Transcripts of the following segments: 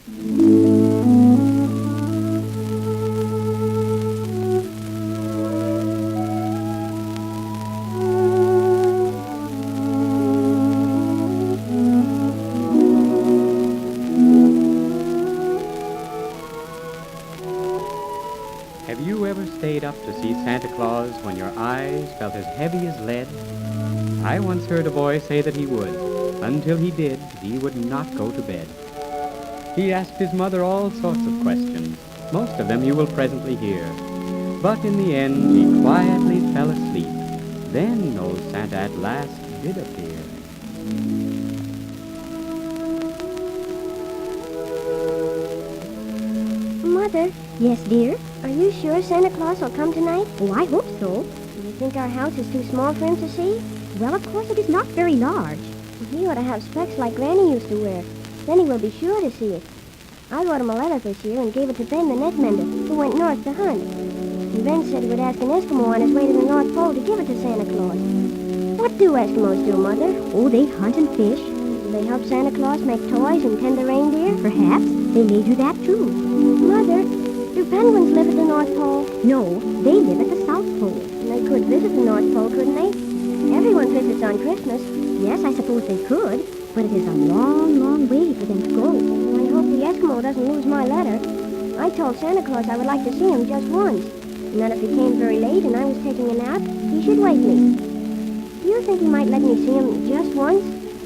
Have you ever stayed up to see Santa Claus when your eyes felt as heavy as lead? I once heard a boy say that he would. Until he did, he would not go to bed. He asked his mother all sorts of questions. Most of them you will presently hear. But in the end, he quietly fell asleep. Then old Santa at last did appear. Mother, Yes, dear? are you sure Santa Claus will come tonight? Oh, I hope so. Do you think our house is too small for him to see? Well, of course it is not very large. He ought to have specs like Granny used to wear. Then he will be sure to see it. I wrote him a letter this year and gave it to Ben the net mender, who went north to hunt. And Ben said he would ask an Eskimo on his way to the North Pole to give it to Santa Claus. What do Eskimos do, Mother? Oh, they hunt and fish. Do they help Santa Claus make toys and tend the reindeer? Perhaps they may do that too. Mother, do penguins live at the North Pole? No, they live at the South Pole. And they could visit the North Pole, couldn't they? Everyone visits on Christmas. Yes, I suppose they could, but it is a long, long way for them to go. I hope the Eskimo doesn't lose my letter. I told Santa Claus I would like to see him just once, and that if he came very late and I was taking a nap, he should wake me. Do you think he might let me see him just once?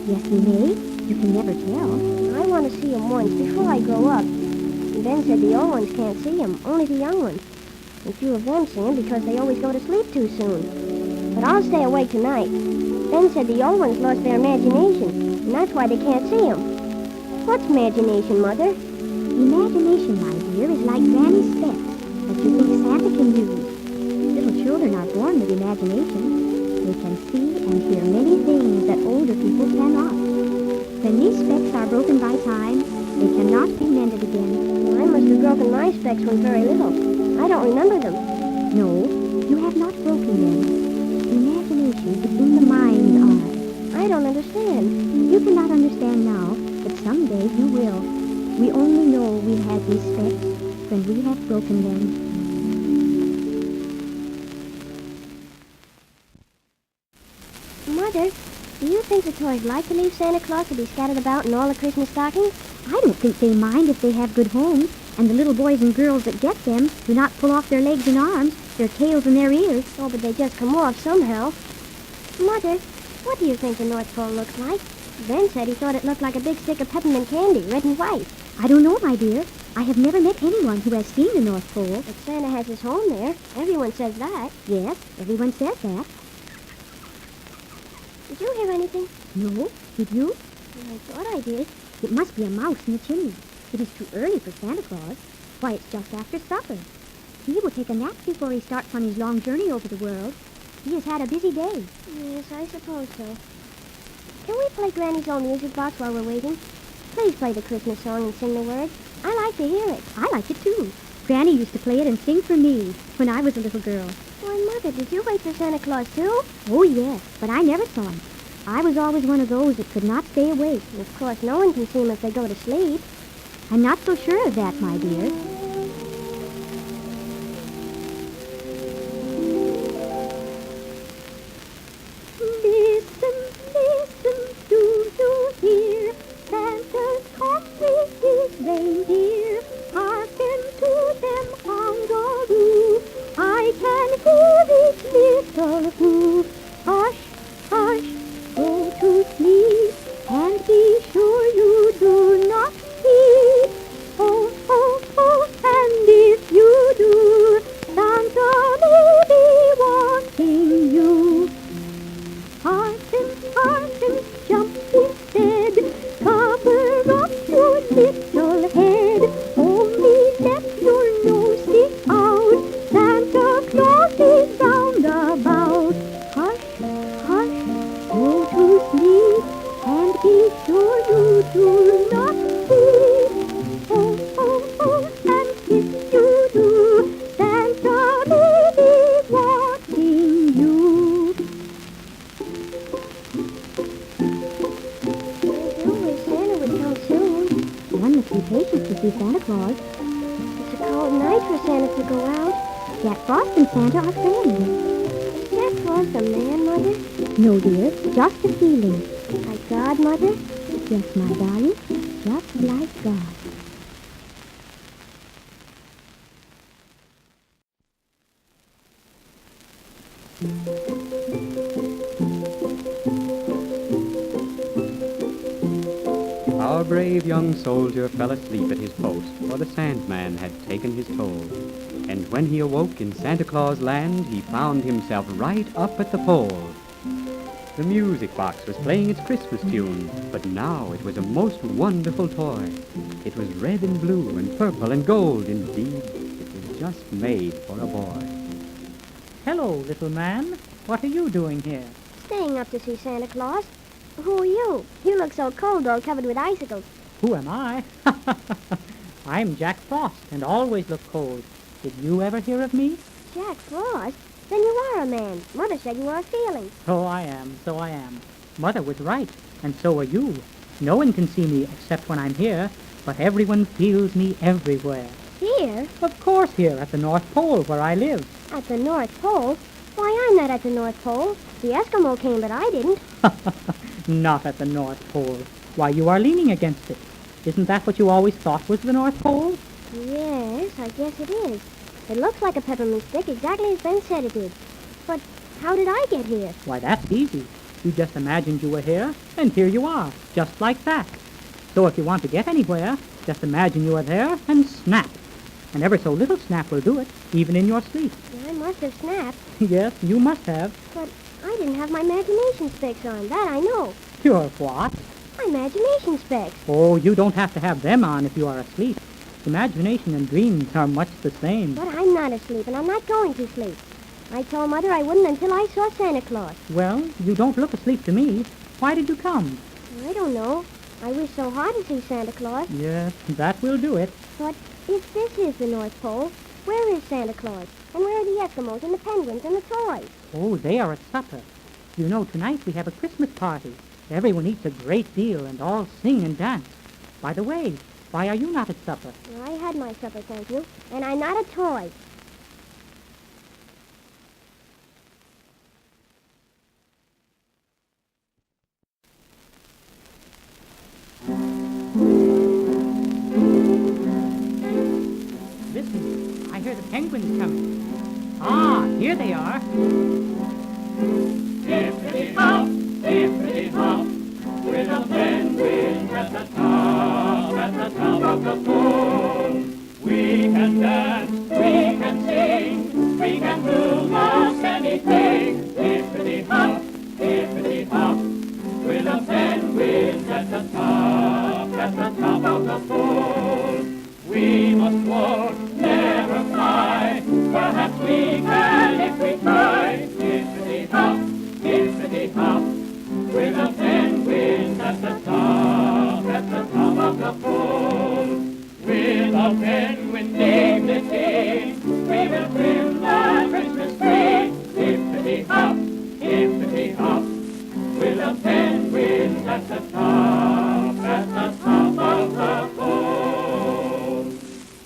Yes, he may. You can never tell. I want to see him once before I grow up. And Ben said the old ones can't see him, only the young ones. And few of them see him because they always go to sleep too soon. But I'll stay awake tonight. Ben said the old ones lost their imagination, and that's why they can't see him. What's imagination, Mother? Imagination, my dear, is like Granny's specs that you think Santa can use. Little children are born with imagination. They can see and hear many things that older people cannot. When these specs are broken by time, they cannot be mended again. I must have broken my specs when very little. I don't remember them. No, you have not broken them. Imagination is in the mind's eye. I don't understand. You cannot understand now, but someday you will. We only know we had these specs when we have broken them. Mother, do you think the toys like to leave Santa Claus to be scattered about in all the Christmas stockings? I don't think they mind if they have good homes, and the little boys and girls that get them do not pull off their legs and arms, their tails and their ears. Oh, but they just come off somehow. Mother, what do you think the North Pole looks like? Ben said he thought it looked like a big stick of peppermint candy, red and white. I don't know, my dear. I have never met anyone who has seen the North Pole. But Santa has his home there. Everyone says that. Yes, everyone says that. Did you hear anything? No, did you? I thought I did. It must be a mouse in the chimney. It is too early for Santa Claus. Why, it's just after supper. He will take a nap before he starts on his long journey over the world. He has had a busy day. Yes, I suppose so. Can we play Granny's old music box while we're waiting? Please play the Christmas song and sing the words. I like to hear it. I like it too. Granny used to play it and sing for me when I was a little girl. Why, Mother, did you wait for Santa Claus too? Oh, yes, but I never saw him. I was always one of those that could not stay awake. And of course, no one can see him if they go to sleep. I'm not so sure of that, my dear. Listen, listen, do you hear? Santa's come with his reindeer. Hearken to them hongaroo. I can hear each little who. Hush, hush, go to sleep, and be sure you do not sleep. Oh, oh, oh, and if you do, Santa may be watching you. Hearken, hearken, jump instead, cover up your little head. promised some patience to see Santa Claus. It's a cold night for Santa to go out. Jack Frost and Santa are friends. Is Jack Frost a man, Mother? No, dear, just a feeling. Like God, Mother? Yes, my darling, just like God. Our brave young soldier fell asleep at his post, for the Sandman had taken his toll. And when he awoke in Santa Claus land, he found himself right up at the pole. The music box was playing its Christmas tune, but now it was a most wonderful toy. It was red and blue and purple and gold. Indeed, it was just made for a boy. Hello, little man. What are you doing here? Staying up to see Santa Claus. Who are you? You look so cold, all covered with icicles. Who am I? I'm Jack Frost, and always look cold. Did you ever hear of me? Jack Frost? Then you are a man. Mother said you were a feeling. So I am. Mother was right, and so are you. No one can see me except when I'm here, but everyone feels me everywhere. Here? Of course here, at the North Pole, where I live. At the North Pole? Why, I'm not at the North Pole. The Eskimo came, but I didn't. Not at the North Pole. Why, you are leaning against it. Isn't that what you always thought was the North Pole? Yes, I guess it is. It looks like a peppermint stick, exactly as Ben said it did. But how did I get here? Why, that's easy. You just imagined you were here, and here you are, just like that. So if you want to get anywhere, just imagine you are there and snap. And ever so little snap will do it, even in your sleep. I must have snapped, Yes, you must have. but I didn't have my imagination specs on. That I know. Your what? My imagination specs. Oh, you don't have to have them on if you are asleep. Imagination and dreams are much the same. But I'm not asleep, and I'm not going to sleep. I told Mother I wouldn't until I saw Santa Claus. Well, you don't look asleep to me. Why did you come? I don't know. I wish so hard to see Santa Claus. Yes, that will do it. But if this is the North Pole, where is Santa Claus? And where are the Eskimos and the penguins and the toys? Oh, they are at supper. You know, tonight we have a Christmas party. Everyone eats a great deal and all sing and dance. By the way, why are you not at supper? I had my supper, thank you. And I'm not a toy. Listen, I hear the penguins coming. Ah, here they are. Hippity-hop, hippity-hop, with a penguin at the top of the pole. We can dance, we can sing, we can do most anything. Hippity-hop, hippity-hop, with a penguin at the top of the pole. We must walk, never fly, perhaps we can if we try. Hippity-hop, hippity-hop, with a penguin at the top of the pole. With a penguin dignity, we will trim the Christmas tree. Hippity-hop, hippity-hop, with a penguin at the top of the pole.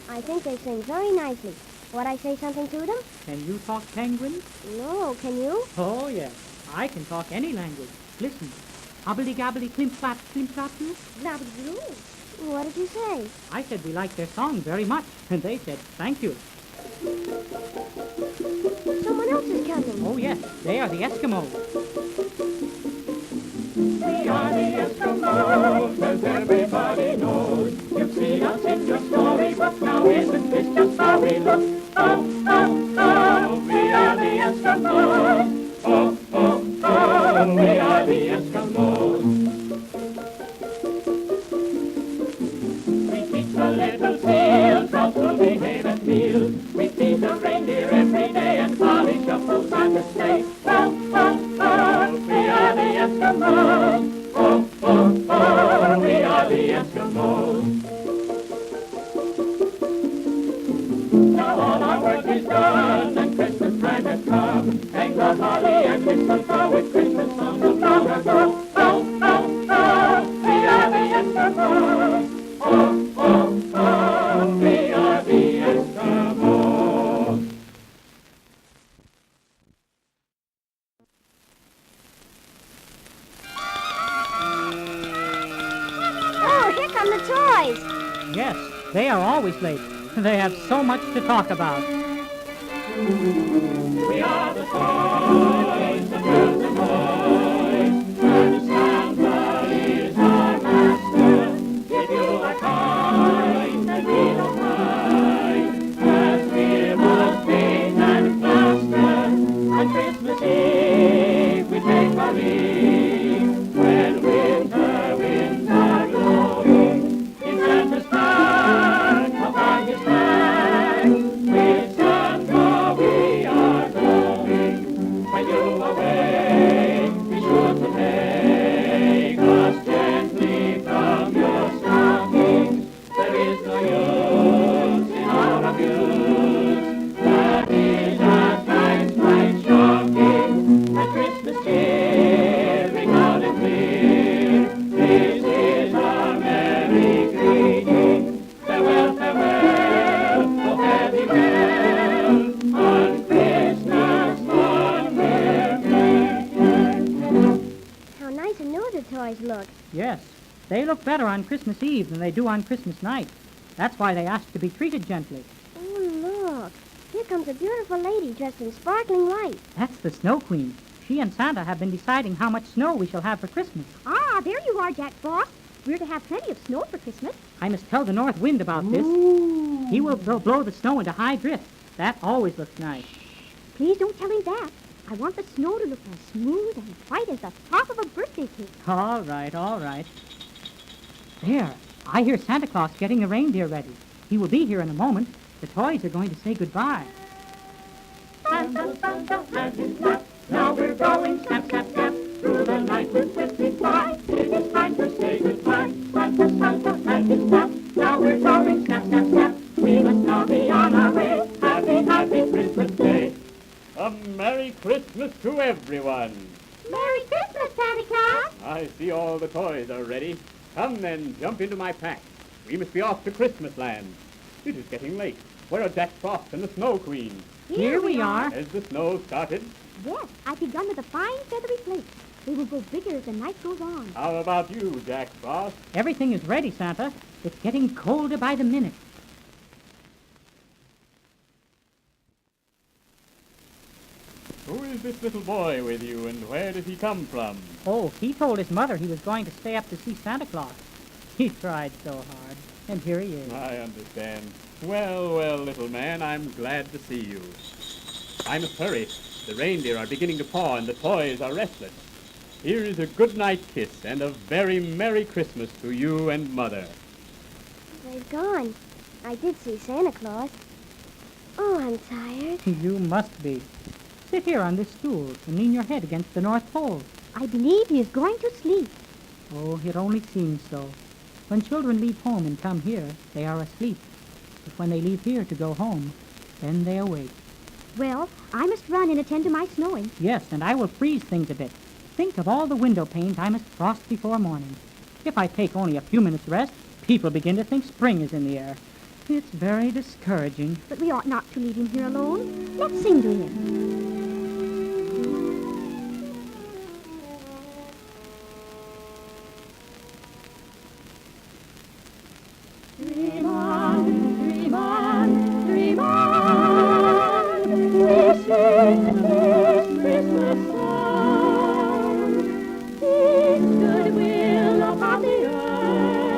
I think they sing very nicely. Would I say something to them? Can you talk penguin? No, can you? Oh, yes. I can talk any language. Listen. Hobbly-gobbly, climp-clap, climp-clap-doo. Blabby-doo. What did you say? I said we liked their song very much, and they said thank you. Someone else is coming. Oh, yes, they are the Eskimos. We are the Eskimos, as everybody knows. You've seen us in your storybook, now isn't this just how we look? Oh, oh, oh, we are the Eskimos. Oh, oh, oh, we are the Eskimos. We teach the little seals how to behave at meals. We feed the reindeer every day and polish up those Santa's sleigh. Oh, oh, oh, we are the Eskimos. Oh, oh, oh, we are the Eskimos. Now all our work is done and Christmas time has come. Hang the holly and mistletoe with Christmas songs of long ago. Oh, oh, oh, we are the Eskimos. Oh, oh. from the toys. Yes, they are always late. They have so much to talk about. We are the toys, the girls and boys, and Santa is our master. If you are kind, then we don't mind, as we must paint and plaster. On Christmas Eve we take our leave, when winter winds are blowing. In Santa's pack, upon his back, with Santa we are going. When you awake, be sure to take us gently from your stockings. There is no use in our abuse, that is at times quite shocking. At Christmas cheer, ring loud and clear, this is our merry greeting. Farewell, farewell, oh fare thee well, on Christmas morn we're meeting. How nice and new the toys look. Yes, they look better on Christmas Eve than they do on Christmas night. That's why they ask to be treated gently. Oh, look. Here comes a beautiful lady dressed in sparkling white. That's the Snow Queen. She and Santa have been deciding how much snow we shall have for Christmas. Ah, there you are, Jack Frost. We're to have plenty of snow for Christmas. I must tell the north wind about this. He will blow the snow into high drifts. That always looks nice. Please don't tell him that. I want the snow to look as smooth and white as the top of a birthday cake. All right, all right. There, I hear Santa Claus getting the reindeer ready. He will be here in a moment. The toys are going to say goodbye. Santa, Santa, and his nap. Now we're going snap, snap, snap. Through the night we'll swiftly fly. It is time to say goodbye. Santa, Santa, and his nap. Now we're going snap, snap, snap. We must now be on our way. Happy, happy Christmas Day. A Merry Christmas to everyone. Merry Christmas, Santa Claus! I see all the toys are ready. Come then, jump into my pack. We must be off to Christmas land. It is getting late. Where are Jack Frost and the Snow Queen? Here we are. Has the snow started? Yes, I've begun with a fine feathery flake. They will grow bigger as the night goes on. How about you, Jack Frost? Everything is ready, Santa. It's getting colder by the minute. Who is this little boy with you, and where did he come from? Oh, he told his mother he was going to stay up to see Santa Claus. He tried so hard, and here he is. I understand. Well, well, little man, I'm glad to see you. I must hurry. The reindeer are beginning to paw, and the toys are restless. Here is a good night kiss and a very Merry Christmas to you and Mother. They've gone. I did see Santa Claus. Oh, I'm tired. You must be. Sit here on this stool and lean your head against the North Pole. I believe he is going to sleep. Oh, it only seems so. When children leave home and come here, they are asleep. But when they leave here to go home, then they awake. Well, I must run and attend to my snowing. Yes, and I will freeze things a bit. Think of all the window panes I must frost before morning. If I take only a few minutes rest, people begin to think spring is in the air. It's very discouraging. But we ought not to leave him here alone. Let's sing to him. Dream on, dream on, dream on. We sing this Christmas song. Peace, goodwill upon the earth.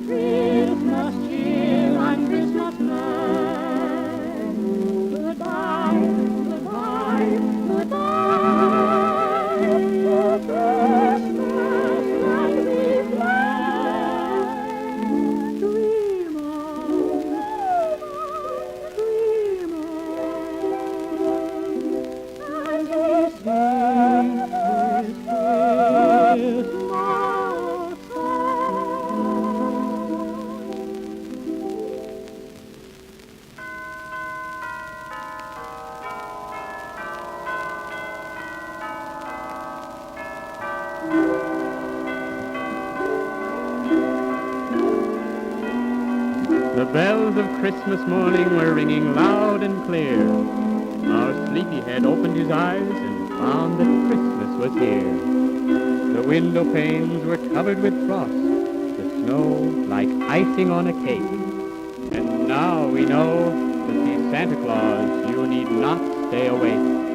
Christmas cheer on Christmas night. Goodbye, goodbye, goodbye. To Christmas land we fly. Dream on, dream on, and we sing this Christmas song. The bells of Christmas morning were ringing loud and clear. Our sleepyhead opened his eyes and found that Christmas was here. The window panes were covered with frost. The snow like icing on a cake. And now we know to see Santa Claus you need not stay awake.